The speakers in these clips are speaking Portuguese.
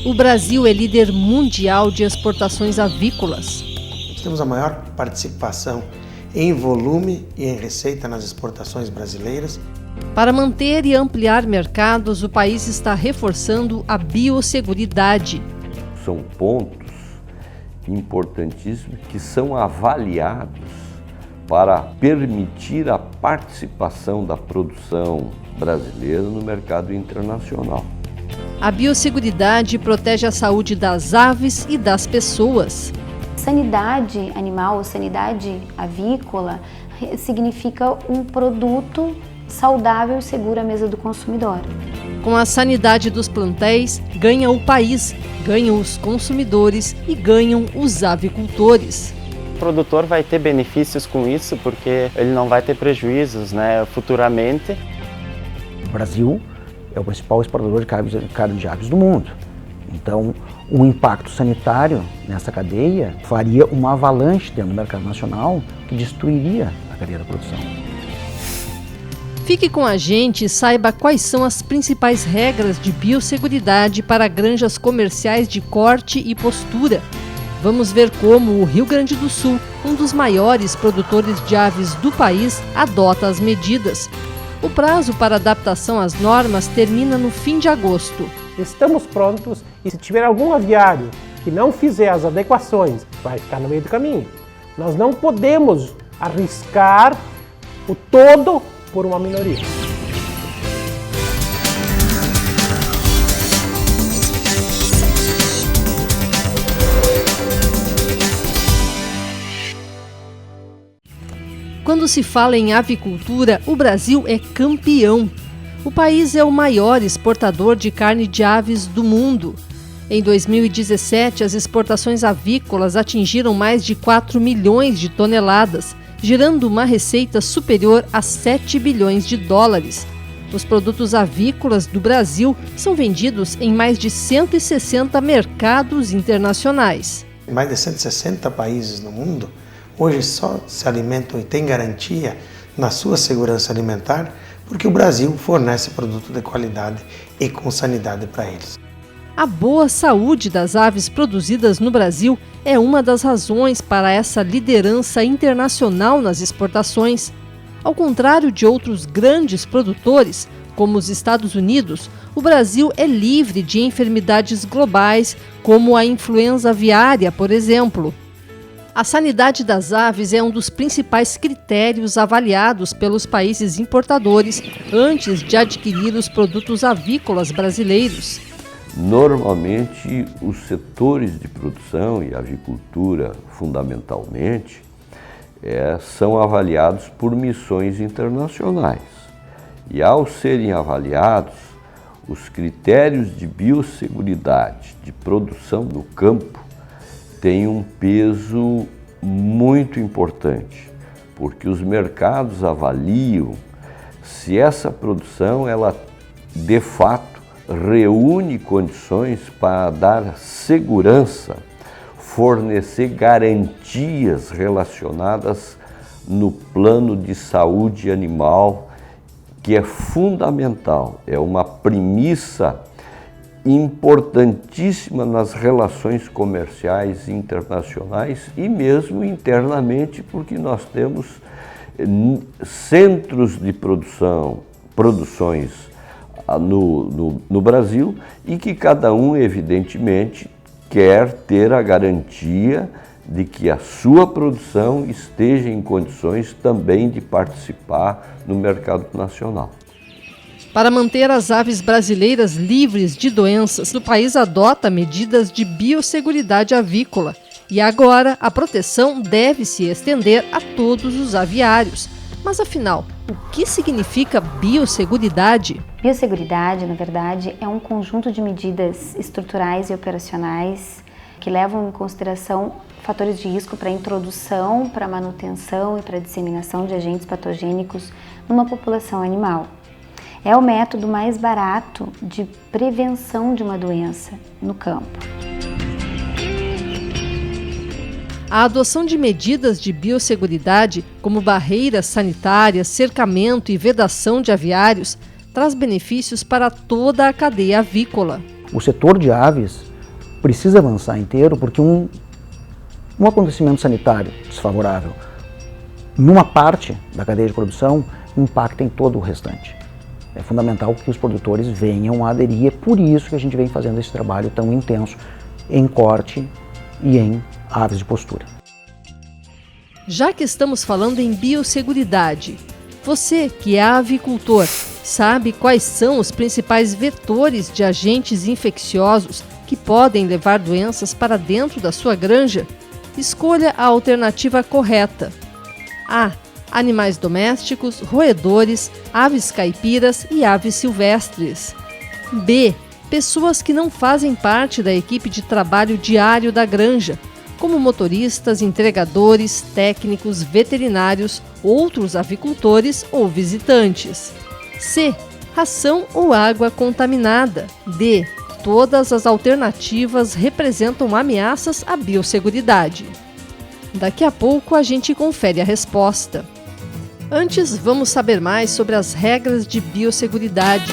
O Brasil é líder mundial de exportações avícolas. Nós temos a maior participação em volume e em receita nas exportações brasileiras. Para manter e ampliar mercados, o país está reforçando a biosseguridade. São pontos importantíssimos que são avaliados para permitir a participação da produção brasileira no mercado internacional. A biosseguridade protege a saúde das aves e das pessoas. Sanidade animal ou sanidade avícola significa um produto saudável e seguro à mesa do consumidor. Com a sanidade dos plantéis, ganha o país, ganham os consumidores e ganham os avicultores. O produtor vai ter benefícios com isso porque ele não vai ter prejuízos, futuramente. O Brasil é o principal exportador de carne de aves do mundo. Então, um impacto sanitário nessa cadeia faria uma avalanche dentro do mercado nacional que destruiria a cadeia da produção. Fique com a gente e saiba quais são as principais regras de biosseguridade para granjas comerciais de corte e postura. Vamos ver como o Rio Grande do Sul, um dos maiores produtores de aves do país, adota as medidas. O prazo para adaptação às normas termina no fim de agosto. Estamos prontos e se tiver algum aviário que não fizer as adequações, vai ficar no meio do caminho. Nós não podemos arriscar o todo por uma minoria. Quando se fala em avicultura, o Brasil é campeão. O país é o maior exportador de carne de aves do mundo. Em 2017, as exportações avícolas atingiram mais de 4 milhões de toneladas, gerando uma receita superior a 7 bilhões de dólares. Os produtos avícolas do Brasil são vendidos em mais de 160 mercados internacionais. Mais de 160 países no mundo hoje só se alimentam e têm garantia na sua segurança alimentar porque o Brasil fornece produto de qualidade e com sanidade para eles. A boa saúde das aves produzidas no Brasil é uma das razões para essa liderança internacional nas exportações. Ao contrário de outros grandes produtores, como os Estados Unidos, o Brasil é livre de enfermidades globais, como a influenza aviária, por exemplo. A sanidade das aves é um dos principais critérios avaliados pelos países importadores antes de adquirir os produtos avícolas brasileiros. Normalmente, os setores de produção e avicultura, fundamentalmente, são avaliados por missões internacionais. E ao serem avaliados, os critérios de biosseguridade, de produção no campo, têm um peso muito importante, porque os mercados avaliam se essa produção, ela de fato reúne condições para dar segurança, fornecer garantias relacionadas no plano de saúde animal, que é fundamental, é uma premissa importantíssima nas relações comerciais internacionais e mesmo internamente, porque nós temos centros de produções no Brasil e que cada um, evidentemente, quer ter a garantia de que a sua produção esteja em condições também de participar no mercado nacional. Para manter as aves brasileiras livres de doenças, o país adota medidas de biosseguridade avícola. E agora a proteção deve se estender a todos os aviários. Mas afinal, o que significa biosseguridade? Biosseguridade, na verdade, é um conjunto de medidas estruturais e operacionais que levam em consideração fatores de risco para a introdução, para a manutenção e para a disseminação de agentes patogênicos numa população animal. É o método mais barato de prevenção de uma doença no campo. A adoção de medidas de biosseguridade, como barreiras sanitárias, cercamento e vedação de aviários, traz benefícios para toda a cadeia avícola. O setor de aves precisa avançar inteiro porque um acontecimento sanitário desfavorável numa parte da cadeia de produção impacta em todo o restante. É fundamental que os produtores venham a aderir, é por isso que a gente vem fazendo esse trabalho tão intenso em corte e em aves de postura. Já que estamos falando em biosseguridade, você que é avicultor, sabe quais são os principais vetores de agentes infecciosos que podem levar doenças para dentro da sua granja? Escolha a alternativa correta. A. Animais domésticos, roedores, aves caipiras e aves silvestres. B. Pessoas que não fazem parte da equipe de trabalho diário da granja, como motoristas, entregadores, técnicos, veterinários, outros avicultores ou visitantes. C. Ração ou água contaminada. D. Todas as alternativas representam ameaças à biosseguridade. Daqui a pouco a gente confere a resposta. Antes, vamos saber mais sobre as regras de biosseguridade.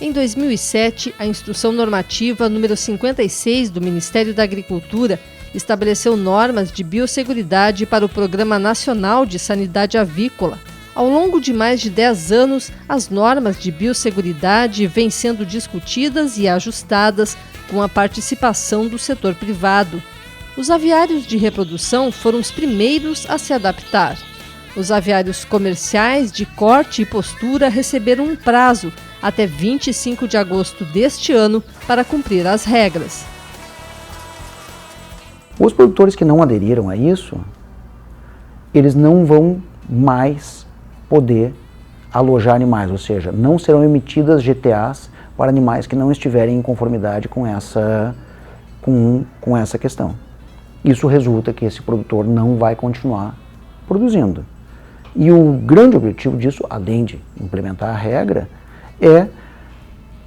Em 2007, a Instrução Normativa número 56 do Ministério da Agricultura estabeleceu normas de biosseguridade para o Programa Nacional de Sanidade Avícola. Ao longo de mais de 10 anos, as normas de biosseguridade vêm sendo discutidas e ajustadas com a participação do setor privado. Os aviários de reprodução foram os primeiros a se adaptar. Os aviários comerciais de corte e postura receberam um prazo até 25 de agosto deste ano para cumprir as regras. Os produtores que não aderiram a isso, eles não vão mais poder alojar animais, ou seja, não serão emitidas GTAs para animais que não estiverem em conformidade com essa questão. Isso resulta que esse produtor não vai continuar produzindo. E o grande objetivo disso, além de implementar a regra, é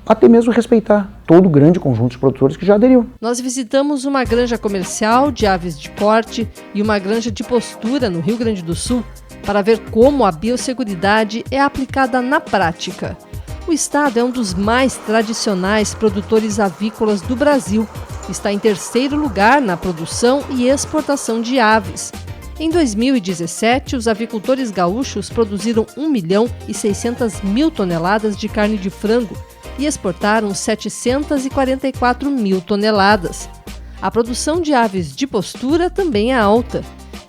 até mesmo respeitar todo o grande conjunto de produtores que já aderiu. Nós visitamos uma granja comercial de aves de corte e uma granja de postura no Rio Grande do Sul para ver como a biosseguridade é aplicada na prática. O estado é um dos mais tradicionais produtores avícolas do Brasil. Está em terceiro lugar na produção e exportação de aves. Em 2017, os avicultores gaúchos produziram 1.600.000 toneladas de carne de frango e exportaram 744.000 toneladas. A produção de aves de postura também é alta.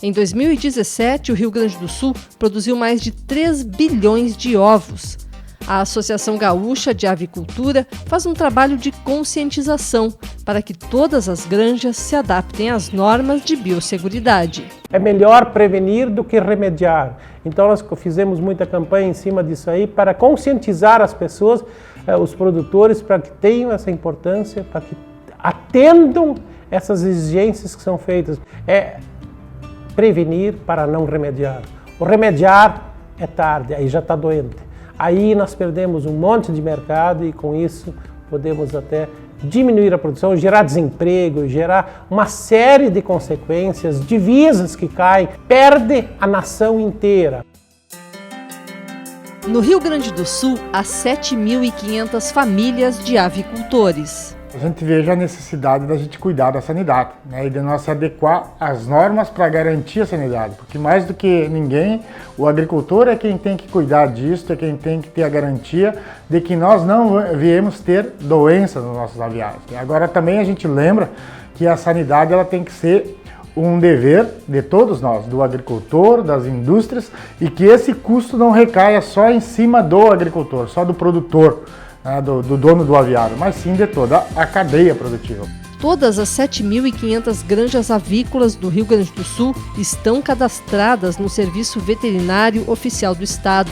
Em 2017, o Rio Grande do Sul produziu mais de 3 bilhões de ovos. A Associação Gaúcha de Avicultura faz um trabalho de conscientização para que todas as granjas se adaptem às normas de biosseguridade. É melhor prevenir do que remediar. Então nós fizemos muita campanha em cima disso aí para conscientizar as pessoas, os produtores, para que tenham essa importância, para que atendam essas exigências que são feitas. É prevenir para não remediar. O remediar é tarde, aí já está doente. Aí nós perdemos um monte de mercado e com isso podemos até diminuir a produção, gerar desemprego, gerar uma série de consequências, divisas que caem, perde a nação inteira. No Rio Grande do Sul, há 7.500 famílias de avicultores. A gente veja a necessidade da gente cuidar da sanidade, né, e de nós se adequar às normas para garantir a sanidade, porque mais do que ninguém, o agricultor é quem tem que cuidar disso, é quem tem que ter a garantia de que nós não viemos ter doenças nos nossos aviários. Agora também a gente lembra que a sanidade ela tem que ser um dever de todos nós, do agricultor, das indústrias, e que esse custo não recaia só em cima do agricultor, só do produtor, do dono do aviário, mas sim de toda a cadeia produtiva. Todas as 7.500 granjas avícolas do Rio Grande do Sul estão cadastradas no Serviço Veterinário Oficial do Estado.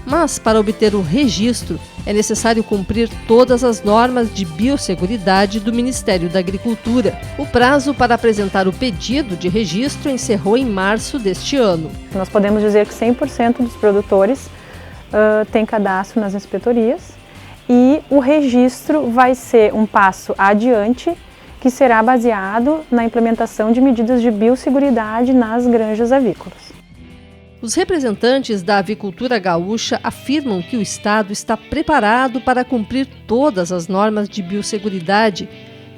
Mas, para obter o registro, é necessário cumprir todas as normas de biosseguridade do Ministério da Agricultura. O prazo para apresentar o pedido de registro encerrou em março deste ano. Nós podemos dizer que 100% dos produtores têm cadastro nas inspetorias, e o registro vai ser um passo adiante que será baseado na implementação de medidas de biosseguridade nas granjas avícolas. Os representantes da avicultura gaúcha afirmam que o Estado está preparado para cumprir todas as normas de biosseguridade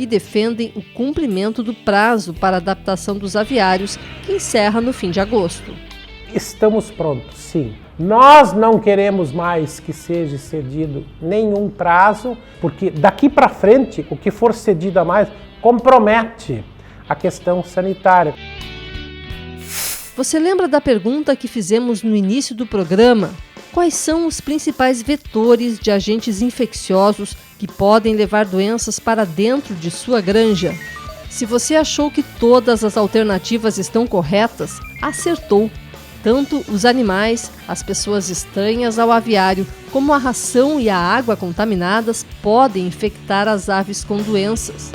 e defendem o cumprimento do prazo para a adaptação dos aviários, que encerra no fim de agosto. Estamos prontos, sim. Nós não queremos mais que seja cedido nenhum prazo, porque daqui para frente, o que for cedido a mais compromete a questão sanitária. Você lembra da pergunta que fizemos no início do programa? Quais são os principais vetores de agentes infecciosos que podem levar doenças para dentro de sua granja? Se você achou que todas as alternativas estão corretas, acertou. Tanto os animais, as pessoas estranhas ao aviário, como a ração e a água contaminadas podem infectar as aves com doenças.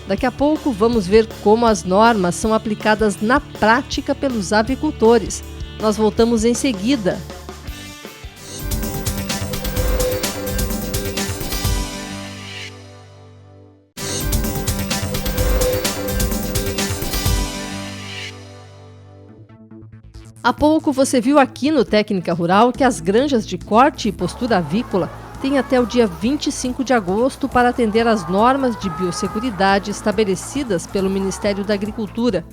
Daqui a pouco vamos ver como as normas são aplicadas na prática pelos avicultores. Nós voltamos em seguida. Há pouco você viu aqui no Técnica Rural que as granjas de corte e postura avícola têm até o dia 25 de agosto para atender às normas de biosseguridade estabelecidas pelo Ministério da Agricultura.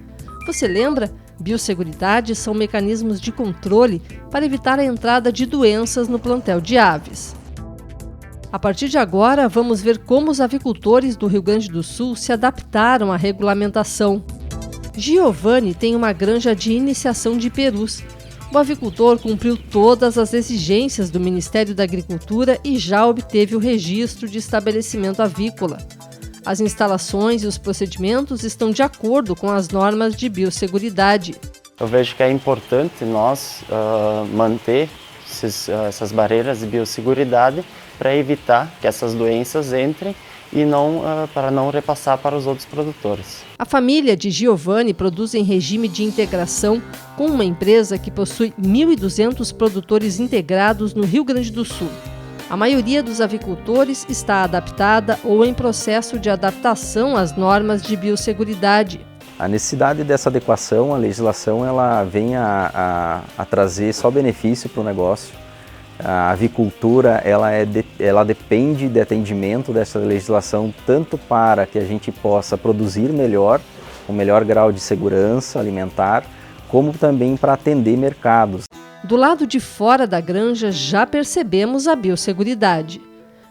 Você lembra? Biosseguridade são mecanismos de controle para evitar a entrada de doenças no plantel de aves. A partir de agora, vamos ver como os avicultores do Rio Grande do Sul se adaptaram à regulamentação. Giovanni tem uma granja de iniciação de perus. O avicultor cumpriu todas as exigências do Ministério da Agricultura e já obteve o registro de estabelecimento avícola. As instalações e os procedimentos estão de acordo com as normas de biosseguridade. Eu vejo que é importante nós manter essas barreiras de biosseguridade para evitar que essas doenças entrem e para não repassar para os outros produtores. A família de Giovanni produz em regime de integração com uma empresa que possui 1.200 produtores integrados no Rio Grande do Sul. A maioria dos avicultores está adaptada ou em processo de adaptação às normas de biosseguridade. A necessidade dessa adequação à legislação ela vem a trazer só benefício para o negócio. A avicultura ela depende de atendimento dessa legislação tanto para que a gente possa produzir melhor, com melhor grau de segurança alimentar, como também para atender mercados. Do lado de fora da granja já percebemos a biosseguridade.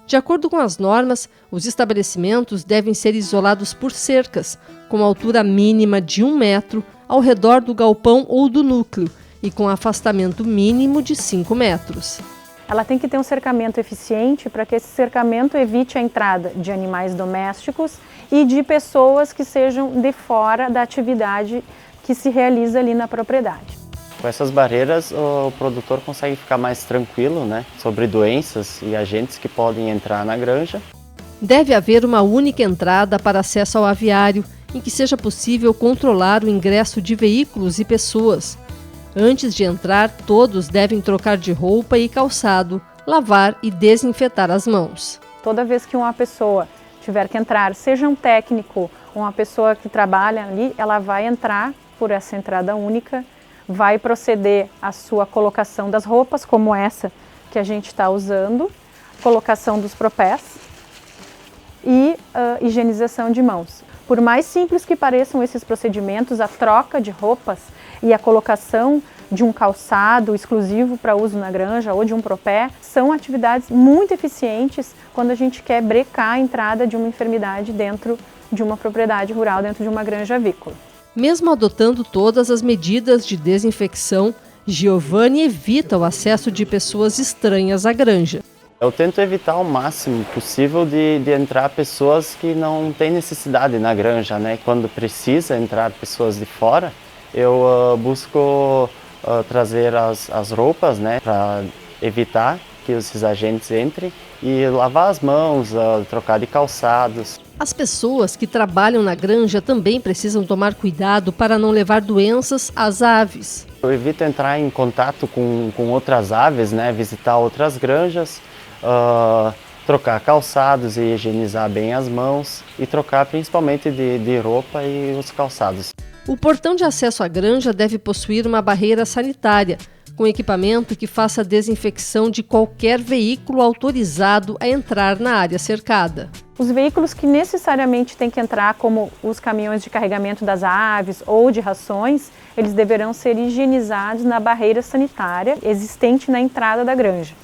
De acordo com as normas, os estabelecimentos devem ser isolados por cercas, com altura mínima de 1 metro ao redor do galpão ou do núcleo e com afastamento mínimo de 5 metros. Ela tem que ter um cercamento eficiente para que esse cercamento evite a entrada de animais domésticos e de pessoas que sejam de fora da atividade que se realiza ali na propriedade. Com essas barreiras, o produtor consegue ficar mais tranquilo, sobre doenças e agentes que podem entrar na granja. Deve haver uma única entrada para acesso ao aviário, em que seja possível controlar o ingresso de veículos e pessoas. Antes de entrar, todos devem trocar de roupa e calçado, lavar e desinfetar as mãos. Toda vez que uma pessoa tiver que entrar, seja um técnico ou uma pessoa que trabalha ali, ela vai entrar por essa entrada única, vai proceder à sua colocação das roupas, como essa que a gente está usando, colocação dos propés e higienização de mãos. Por mais simples que pareçam esses procedimentos, a troca de roupas e a colocação de um calçado exclusivo para uso na granja ou de um propé são atividades muito eficientes quando a gente quer brecar a entrada de uma enfermidade dentro de uma propriedade rural, dentro de uma granja avícola. Mesmo adotando todas as medidas de desinfecção, Giovanni evita o acesso de pessoas estranhas à granja. Eu tento evitar ao máximo possível de entrar pessoas que não têm necessidade na granja, Quando precisa entrar pessoas de fora, eu busco trazer as roupas, para evitar que esses agentes entrem e lavar as mãos, trocar de calçados. As pessoas que trabalham na granja também precisam tomar cuidado para não levar doenças às aves. Eu evito entrar em contato com outras aves, visitar outras granjas, trocar calçados e higienizar bem as mãos e trocar principalmente de roupa e os calçados. O portão de acesso à granja deve possuir uma barreira sanitária, com equipamento que faça a desinfecção de qualquer veículo autorizado a entrar na área cercada. Os veículos que necessariamente têm que entrar, como os caminhões de carregamento das aves ou de rações, eles deverão ser higienizados na barreira sanitária existente na entrada da granja.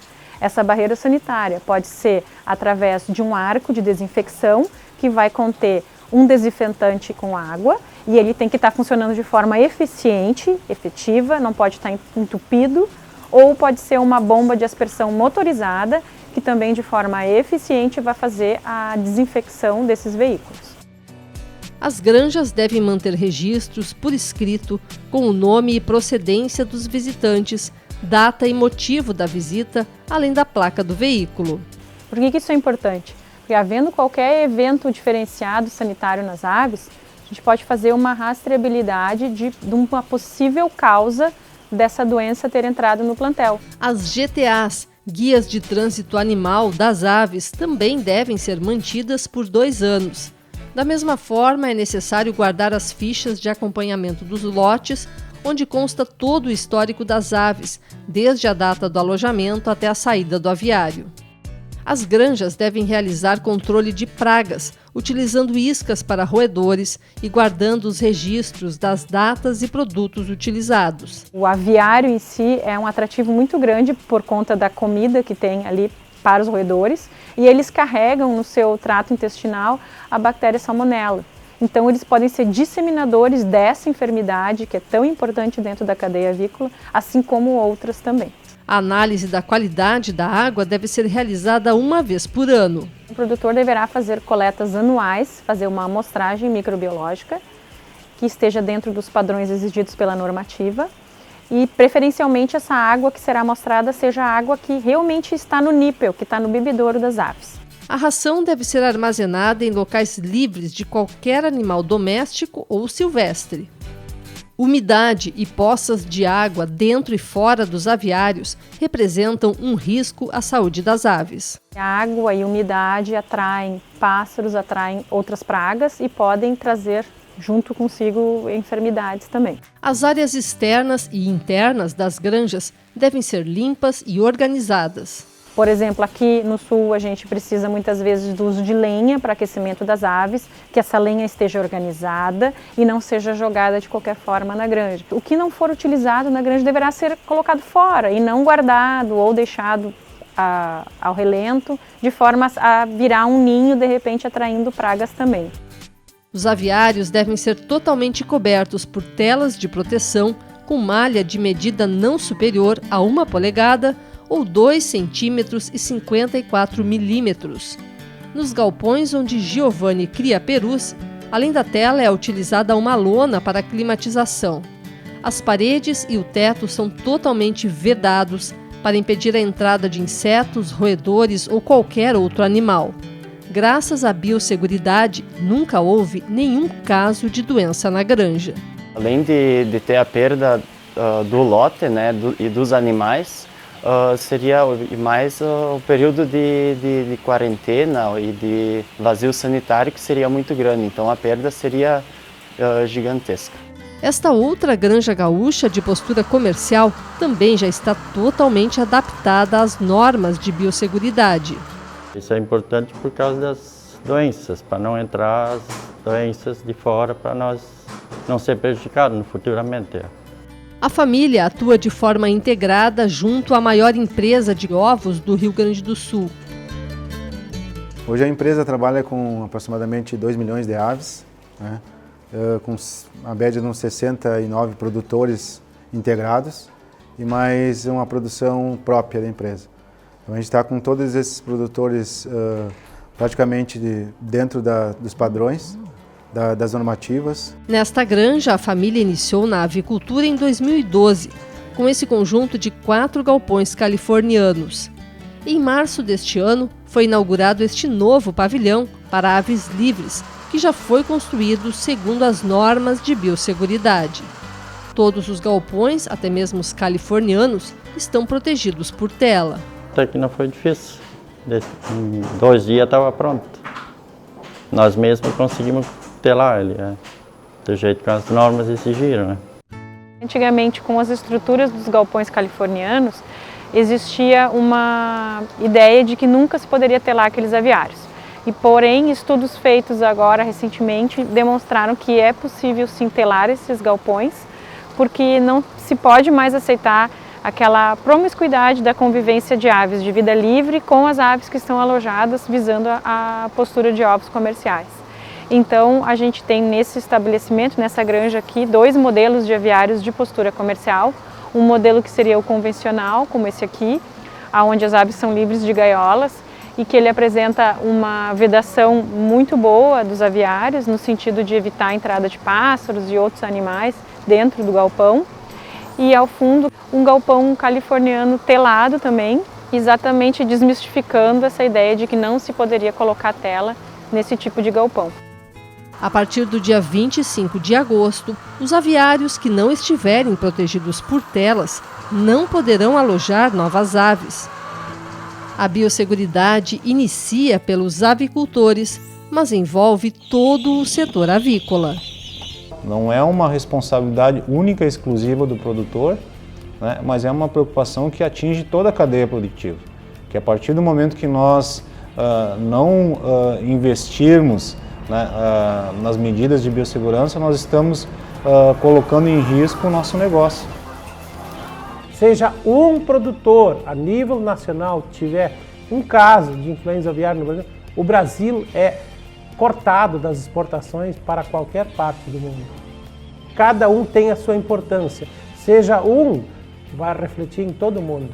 Essa barreira sanitária pode ser através de um arco de desinfecção que vai conter um desinfetante com água e ele tem que estar funcionando de forma eficiente, efetiva, não pode estar entupido, ou pode ser uma bomba de aspersão motorizada que também de forma eficiente vai fazer a desinfecção desses veículos. As granjas devem manter registros por escrito com o nome e procedência dos visitantes, data e motivo da visita, além da placa do veículo. Por que isso é importante? Porque havendo qualquer evento diferenciado sanitário nas aves, a gente pode fazer uma rastreabilidade de uma possível causa dessa doença ter entrado no plantel. As GTAs, Guias de Trânsito Animal das Aves, também devem ser mantidas por 2 anos. Da mesma forma, é necessário guardar as fichas de acompanhamento dos lotes, onde consta todo o histórico das aves, desde a data do alojamento até a saída do aviário. As granjas devem realizar controle de pragas, utilizando iscas para roedores e guardando os registros das datas e produtos utilizados. O aviário em si é um atrativo muito grande por conta da comida que tem ali para os roedores e eles carregam no seu trato intestinal a bactéria salmonella. Então eles podem ser disseminadores dessa enfermidade que é tão importante dentro da cadeia avícola, assim como outras também. A análise da qualidade da água deve ser realizada uma vez por ano. O produtor deverá fazer coletas anuais, fazer uma amostragem microbiológica que esteja dentro dos padrões exigidos pela normativa e, preferencialmente, essa água que será amostrada seja a água que realmente está no nípel, que está no bebedouro das aves. A ração deve ser armazenada em locais livres de qualquer animal doméstico ou silvestre. Umidade e poças de água dentro e fora dos aviários representam um risco à saúde das aves. A água e umidade atraem pássaros, atraem outras pragas e podem trazer junto consigo enfermidades também. As áreas externas e internas das granjas devem ser limpas e organizadas. Por exemplo, aqui no sul a gente precisa muitas vezes do uso de lenha para aquecimento das aves, que essa lenha esteja organizada e não seja jogada de qualquer forma na granja. O que não for utilizado na granja deverá ser colocado fora e não guardado ou deixado ao relento, de forma a virar um ninho, de repente atraindo pragas também. Os aviários devem ser totalmente cobertos por telas de proteção com malha de medida não superior a 1 polegada ou 2 centímetros e 54 milímetros. Nos galpões onde Giovanni cria perus, além da tela é utilizada uma lona para climatização. As paredes e o teto são totalmente vedados para impedir a entrada de insetos, roedores ou qualquer outro animal. Graças à biosseguridade, nunca houve nenhum caso de doença na granja. Além de ter a perda do lote, né, e dos animais, seria mais o período de quarentena e de vazio sanitário que seria muito grande, então a perda seria gigantesca. Esta outra granja gaúcha de postura comercial também já está totalmente adaptada às normas de biosseguridade. Isso é importante por causa das doenças, para não entrar as doenças de fora, para nós não ser prejudicados futuramente. A família atua de forma integrada junto à maior empresa de ovos do Rio Grande do Sul. Hoje a empresa trabalha com aproximadamente 2 milhões de aves, né, com a média de uns 69 produtores integrados e mais uma produção própria da empresa. Então a gente está com todos esses produtores praticamente dentro dos padrões, das normativas. Nesta granja, a família iniciou na avicultura em 2012, com esse conjunto de 4 galpões californianos. Em março deste ano, foi inaugurado este novo pavilhão para aves livres, que já foi construído segundo as normas de biosseguridade. Todos os galpões, até mesmo os californianos, estão protegidos por tela. Até que não foi difícil. Em 2 dias estava pronto. Nós mesmos conseguimos telar ele, do jeito que as normas exigiram. Antigamente, com as estruturas dos galpões californianos, existia uma ideia de que nunca se poderia ter lá aqueles aviários. E, porém, estudos feitos agora recentemente demonstraram que é possível sim telar esses galpões, porque não se pode mais aceitar aquela promiscuidade da convivência de aves de vida livre com as aves que estão alojadas visando a postura de ovos comerciais. Então, a gente tem nesse estabelecimento, nessa granja aqui, 2 modelos de aviários de postura comercial. Um modelo que seria o convencional, como esse aqui, onde as aves são livres de gaiolas e que ele apresenta uma vedação muito boa dos aviários, no sentido de evitar a entrada de pássaros e outros animais dentro do galpão. E ao fundo, um galpão californiano telado também, exatamente desmistificando essa ideia de que não se poderia colocar tela nesse tipo de galpão. A partir do dia 25 de agosto, os aviários que não estiverem protegidos por telas não poderão alojar novas aves. A biosseguridade inicia pelos avicultores, mas envolve todo o setor avícola. Não é uma responsabilidade única e exclusiva do produtor, né, mas é uma preocupação que atinge toda a cadeia produtiva. Que a partir do momento que nós não investirmos, né, nas medidas de biossegurança, nós estamos colocando em risco o nosso negócio. Seja um produtor a nível nacional tiver um caso de influenza aviária no Brasil, o Brasil é cortado das exportações para qualquer parte do mundo. Cada um tem a sua importância. Seja um, vai refletir em todo mundo.